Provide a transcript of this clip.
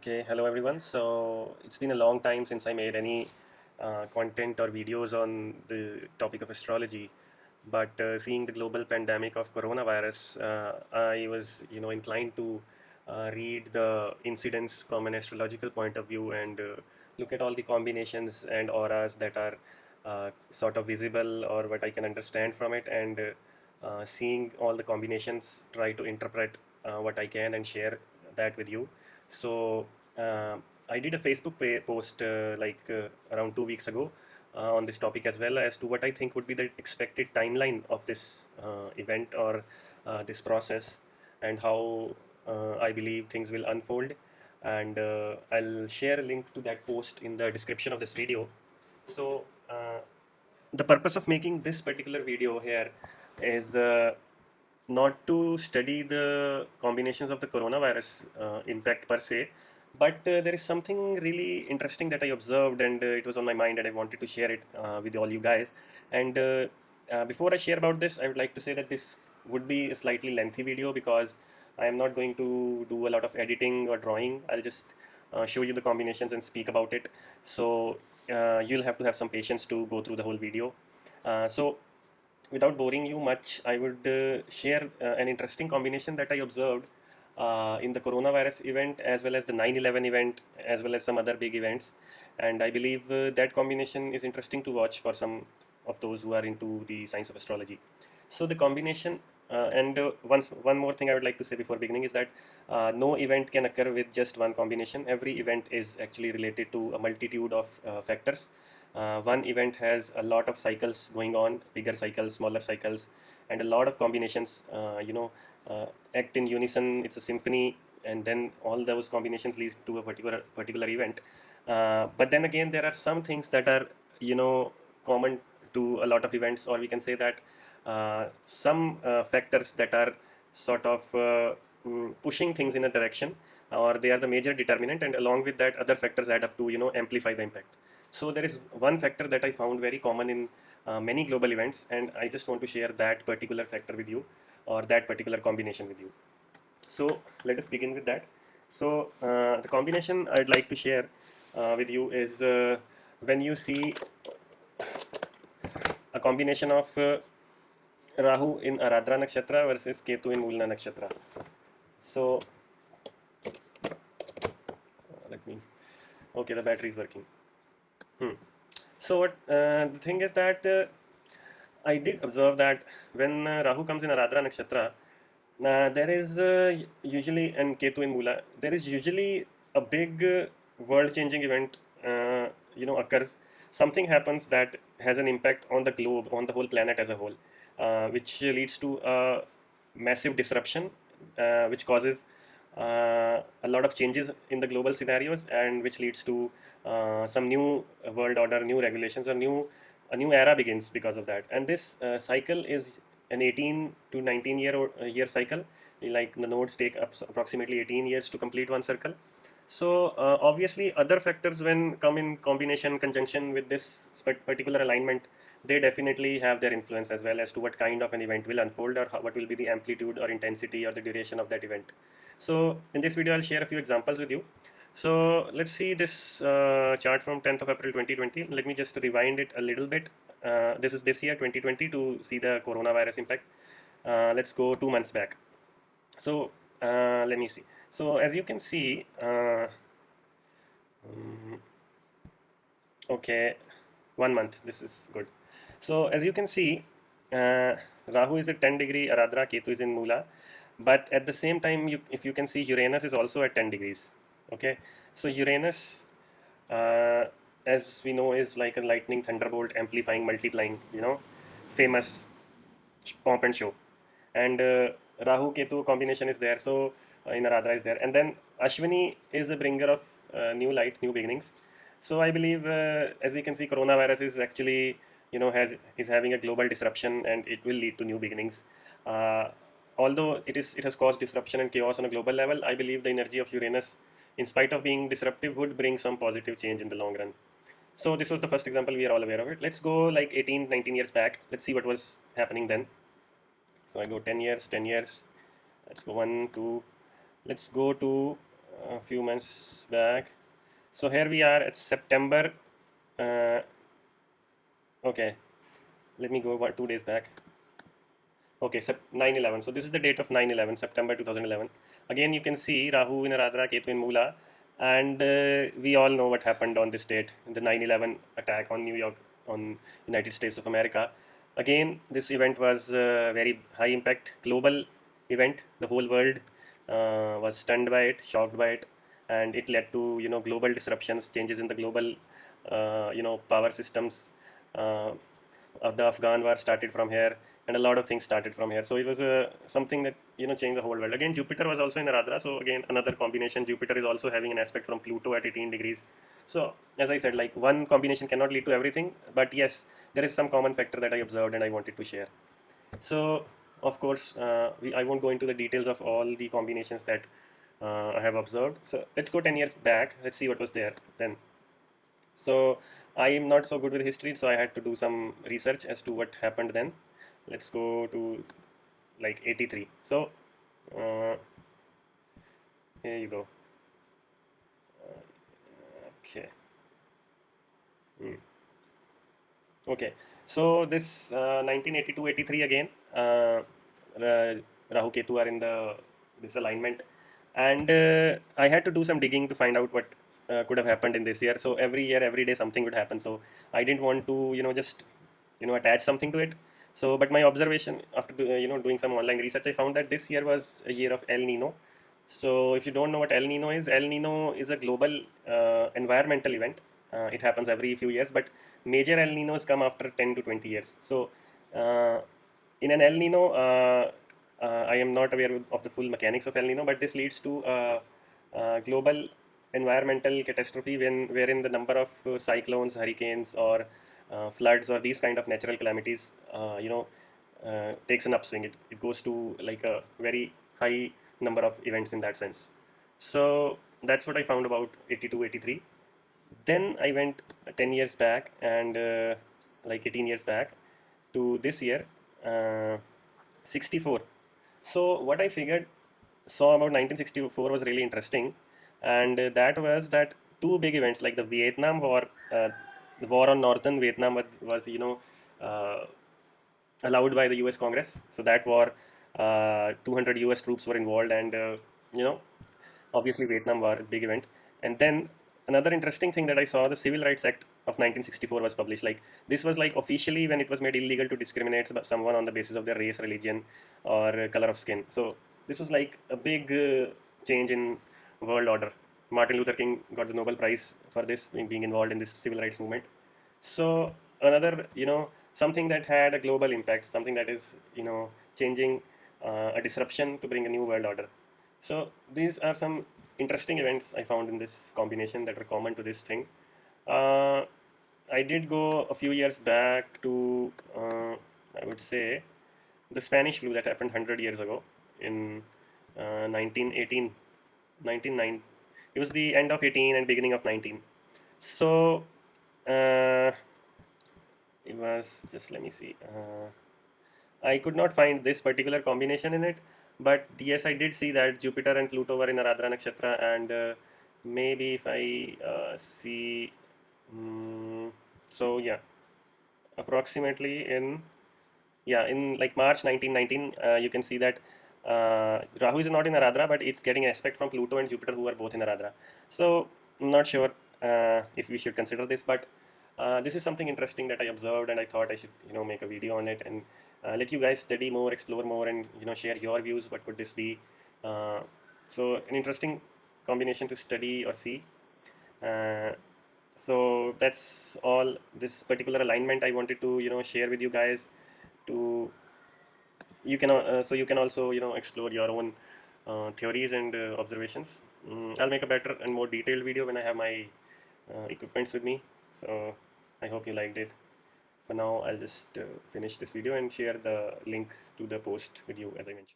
Okay, hello everyone. So it's been a long time since I made any content or videos on the topic of astrology, but seeing the global pandemic of coronavirus, I was inclined to read the incidents from an astrological point of view and look at all the combinations and auras that are sort of visible or what I can understand from it, and seeing all the combinations, try to interpret what I can and share that with you. So uh, I did a Facebook post around 2 weeks ago on this topic as well as to what I think would be the expected timeline of this event or this process, and how I believe things will unfold. And I'll share a link to that post in the description of this video. So the purpose of making this particular video here is not to study the combinations of the coronavirus impact per se, but there is something really interesting that I observed, and it was on my mind, and I wanted to share it with all you guys. And before I share about this, I would like to say that this would be a slightly lengthy video because I am not going to do a lot of editing or drawing. I'll just show you the combinations and speak about it. So you'll have to have some patience to go through the whole video. So without boring you much, I would share an interesting combination that I observed in the coronavirus event, as well as the 9/11 event, as well as some other big events. And I believe that combination is interesting to watch for some of those who are into the science of astrology. So the combination, one more thing I would like to say before beginning is that no event can occur with just one combination. Every event is actually related to a multitude of factors. One event has a lot of cycles going on, bigger cycles, smaller cycles, and a lot of combinations act in unison. It's a symphony, and then all those combinations lead to a particular event. But then again, there are some things that are common to a lot of events, or we can say that some factors that are sort of pushing things in a direction, or they are the major determinant, and along with that other factors add up to amplify the impact. So there is one factor that I found very common in many global events, and I just want to share that particular factor with you, or that particular combination with you. So let us begin with that. So the combination I'd like to share with you is when you see a combination of Rahu in Aradra Nakshatra versus Ketu in Mulna Nakshatra. So let me. Okay, the battery is working. So what the thing is that I did observe that when Rahu comes in Aradra Nakshatra, there is usually, and Ketu in Mula, there is usually a big world-changing event, occurs. Something happens that has an impact on the globe, on the whole planet as a whole, which leads to a massive disruption, which causes a lot of changes in the global scenarios, and which leads to some new world order, new regulations, or a new era begins because of that. And this cycle is an 18 to 19 year cycle. Like the nodes take up approximately 18 years to complete one circle. So obviously, other factors when come in combination, conjunction with this particular alignment, they definitely have their influence as well as to what kind of an event will unfold, or what will be the amplitude or intensity or the duration of that event. So in this video, I'll share a few examples with you. So let's see this chart from 10th of April 2020. Let me just rewind it a little bit. This is this year 2020 to see the coronavirus impact. Let's go 2 months back. So let me see. So as you can see, okay, 1 month. This is good. So as you can see, Rahu is at 10 degree Aradra, Ketu is in Mula, but at the same time, if you can see, Uranus is also at 10 degrees. Okay, so Uranus, uh, as we know, is like a lightning thunderbolt, amplifying, multiplying. Famous pomp and show. And Rahu Ketu combination is there, so in Aradra is there, and then Ashwini is a bringer of new light, new beginnings. So I believe, as we can see, coronavirus is actually is having a global disruption, and it will lead to new beginnings. Uh, Although it has caused disruption and chaos on a global level, I believe the energy of Uranus, in spite of being disruptive, would bring some positive change in the long run. So this was the first example. We are all aware of it. Let's go like 18, 19 years back. Let's see what was happening then. So I go 10 years, 10 years. Let's go 1, 2. Let's go to a few months back. So here we are at September. Uh, okay, let me go 2 days back. Okay, 9/11. So this is the date of 9/11, September 2011. Again, you can see Rahu in Aradra, Ketu in Moola, and we all know what happened on this date, the 9/11 attack on New York, on United States of America. Again, this event was very high impact, global event. The whole world was stunned by it, shocked by it, and it led to global disruptions, changes in the global power systems. Uh, the Afghan war started from here, and a lot of things started from here. So it was something that changed the whole world. Again, Jupiter was also in Radha, so again another combination. Jupiter is also having an aspect from Pluto at 18 degrees. So as I said, like one combination cannot lead to everything, but yes, there is some common factor that I observed and I wanted to share. So of course, I won't go into the details of all the combinations that I have observed. So let's go 10 years back. Let's see what was there then. So I am not so good with history, so I had to do some research as to what happened then. Let's go to like 83. So uh, here you go. Okay. Hmm. Okay. So this 1982-83 again. Rahu Ketu are in the this alignment, and I had to do some digging to find out what could have happened in this year. So every year, every day, something would happen. So I didn't want to just attach something to it. So but my observation after doing some online research, I found that this year was a year of El Nino. So if you don't know what El Nino is a global environmental event. It happens every few years, but major El Ninos come after 10 to 20 years. So uh, in an El Nino, I am not aware of the full mechanics of El Nino, but this leads to global environmental catastrophe wherein the number of cyclones, hurricanes, or floods or these kind of natural calamities, takes an upswing. It goes to like a very high number of events in that sense. So that's what I found about 82, 83. Then I went 10 years back and like 18 years back to this year, uh, 64. So what I figured saw about 1964 was really interesting, and that was that two big events like the Vietnam War, the war on northern Vietnam was uh, allowed by the U.S. Congress. So that war, 200 U.S. troops were involved, and you know, obviously Vietnam War, big event. And then another interesting thing that I saw, the Civil Rights Act of 1964 was published. Like this was like officially when it was made illegal to discriminate someone on the basis of their race, religion, or color of skin. So this was like a big change in world order. Martin Luther King got the Nobel Prize for this, being involved in this civil rights movement. So another, something that had a global impact, something that is, changing, a disruption to bring a new world order. So these are some interesting events I found in this combination that are common to this thing. Uh, I did go a few years back to, I would say, the Spanish flu that happened 100 years ago in 1918, 1909. It was the end of 18 and beginning of 19. So uh, it was just, let me see. I could not find this particular combination in it, but yes, I did see that Jupiter and Pluto were in Aradhra Nakshatra, and maybe if I see, so yeah, approximately in like March 1919, you can see that Rahu is not in Aradhra, but it's getting aspect from Pluto and Jupiter, who are both in Aradhra. So I'm not sure if we should consider this, but this is something interesting that I observed, and I thought I should make a video on it and let you guys study more, explore more, and share your views. What could this be? Uh, so an interesting combination to study or see. Uh, so that's all. This particular alignment I wanted to share with you guys. To you can so you can also explore your own theories and observations. I'll make a better and more detailed video when I have my equipments with me. So I hope you liked it. For now, I'll just finish this video and share the link to the post with you as I mentioned.